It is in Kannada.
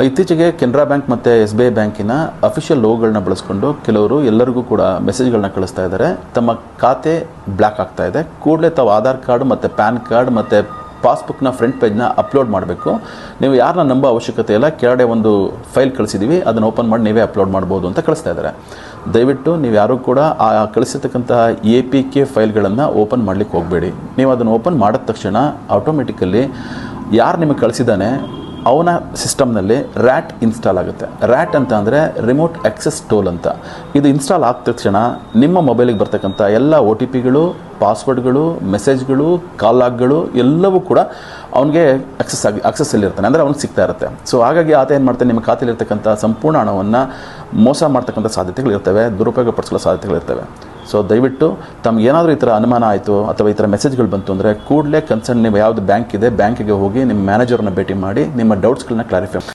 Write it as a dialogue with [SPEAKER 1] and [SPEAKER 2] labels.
[SPEAKER 1] ಇತ್ತೀಚೆಗೆ ಕೆನರಾ ಬ್ಯಾಂಕ್ ಮತ್ತು SBI ಬ್ಯಾಂಕಿನ ಅಫಿಷಿಯಲ್ ಲೋಗೋಗಳನ್ನ ಬಳಸ್ಕೊಂಡು ಕೆಲವರು ಎಲ್ಲರಿಗೂ ಕೂಡ ಮೆಸೇಜ್ಗಳನ್ನ ಕಳಿಸ್ತಾ ಇದ್ದಾರೆ. ತಮ್ಮ ಖಾತೆ ಬ್ಲ್ಯಾಕ್ ಆಗ್ತಾ ಇದೆ, ಕೂಡಲೇ ತಾವು ಆಧಾರ್ ಕಾರ್ಡ್ ಮತ್ತು ಪ್ಯಾನ್ ಕಾರ್ಡ್ ಮತ್ತು ಪಾಸ್ಬುಕ್ನ ಫ್ರಂಟ್ ಪೇಜ್ನ ಅಪ್ಲೋಡ್ ಮಾಡಬೇಕು. ನೀವು ಯಾರನ್ನ ನಂಬೋ ಅವಶ್ಯಕತೆ ಇಲ್ಲ, ಕೆಳಗಡೆ ಒಂದು ಫೈಲ್ ಕಳಿಸಿದ್ದೀವಿ, ಅದನ್ನು ಓಪನ್ ಮಾಡಿ ನೀವೇ ಅಪ್ಲೋಡ್ ಮಾಡ್ಬೋದು ಅಂತ ಕಳಿಸ್ತಾ ಇದ್ದಾರೆ. ದಯವಿಟ್ಟು ನೀವು ಯಾರೂ ಕೂಡ ಆ ಕಳಿಸಿರ್ತಕ್ಕಂತಹ APK ಫೈಲ್ಗಳನ್ನು ಓಪನ್ ಮಾಡಲಿಕ್ಕೆ ಹೋಗಬೇಡಿ. ನೀವು ಅದನ್ನು ಓಪನ್ ಮಾಡಿದ ತಕ್ಷಣ ಆಟೋಮೆಟಿಕಲಿ ಯಾರು ನಿಮಗೆ ಕಳಿಸಿದ್ದಾನೆ ಅವನ ಸಿಸ್ಟಮ್ನಲ್ಲಿ ರ್ಯಾಟ್ ಇನ್ಸ್ಟಾಲ್ ಆಗುತ್ತೆ. ರ್ಯಾಟ್ ಅಂತ ಅಂದರೆ ರಿಮೋಟ್ ಆಕ್ಸೆಸ್ ಟೂಲ್ ಅಂತ. ಇದು ಇನ್ಸ್ಟಾಲ್ ಆದ ತಕ್ಷಣ ನಿಮ್ಮ ಮೊಬೈಲಿಗೆ ಬರ್ತಕ್ಕಂಥ ಎಲ್ಲ OTPಗಳು, ಪಾಸ್ವರ್ಡ್ಗಳು, ಮೆಸೇಜ್ಗಳು, ಕಾಲ್ ಲಾಗ್ಗಳು ಎಲ್ಲವೂ ಕೂಡ ಅವನಿಗೆ ಆಕ್ಸೆಸ್ಸಲ್ಲಿರ್ತಾನೆ, ಅಂದರೆ ಅವ್ನಿಗೆ ಸಿಗ್ತಾ ಇರುತ್ತೆ. ಸೊ ಹಾಗಾಗಿ ಆತ ಏನು ಮಾಡ್ತಾನೆ, ನಿಮ್ಮ ಖಾತೆಯಲ್ಲಿರ್ತಕ್ಕಂಥ ಸಂಪೂರ್ಣ ಹಣವನ್ನು ಮೋಸ ಮಾಡ್ತಕ್ಕಂಥ ಸಾಧ್ಯತೆಗಳಿರ್ತವೆ, ದುರುಪಯೋಗ ಪಡಿಸೋ ಸಾಧ್ಯತೆಗಳಿರ್ತವೆ. ಸೊ ದಯವಿಟ್ಟು ತಮ್ಗೆ ಏನಾದರೂ ಈ ಥರ ಅನುಮಾನ ಆಯಿತು ಅಥವಾ ಈ ಥರ ಮೆಸೇಜ್ಗಳು ಬಂತು ಅಂದರೆ ಕೂಡಲೇ ಕನ್ಸರ್ನ್ ನೀವು ಯಾವುದು ಬ್ಯಾಂಕ್ ಇದೆ ಬ್ಯಾಂಕಿಗೆ ಹೋಗಿ ನಿಮ್ಮ ಮ್ಯಾನೇಜರ್ನ ಭೇಟಿ ಮಾಡಿ ನಿಮ್ಮ ಡೌಟ್ಸ್ಗಳನ್ನ ಕ್ಲಾರಿಫೈ